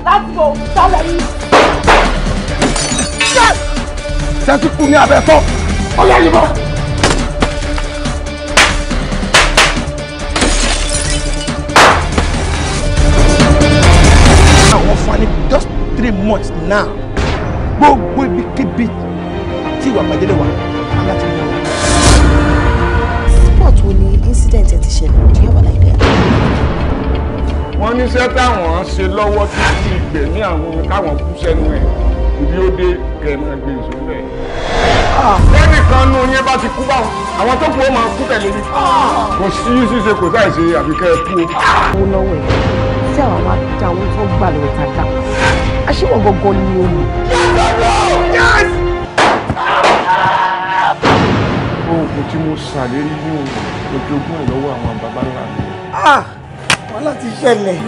láti bò sálẹ̀ yìí. Sẹ́tí kú ní abẹ́ tán. Ọ̀yá yìnbọn. Àwọn fani just 3 months now. Gbogbo ibikíbi tí ìwà àgbàjẹ́ lè wà láti mú un. Sport wo ni incident ẹ ti ṣẹlẹ̀? Do you have an idea? Wọ́n ní iṣẹ́ táwọn ṣe lọ́wọ́ títí ìgbẹ̀mí àwọn káwọn kú sẹ́nu ẹ̀ ibi ó dé kẹ̀mọ́ gbé ìṣòro bẹ́ẹ̀. Lẹ́nìkan nú yẹn bá ti kú báwọn àwọn tó kú ó máa kú tẹ̀lé ní. Kò sí ṣíṣe kò sáì ṣe àbíkẹ́ kú. Owó lọ́wọ́ ẹ̀ tí àwọn máa dá owó tó gbà lọ́wọ́ ta dá. Aṣíwọ̀n gangan ni ó lò. Oògùn tí mo ṣàlérí ní ojoogun ẹ̀ lọ́wọ́ àwọn bàbá ńlá mi. Wọ́n láti ṣẹlẹ̀.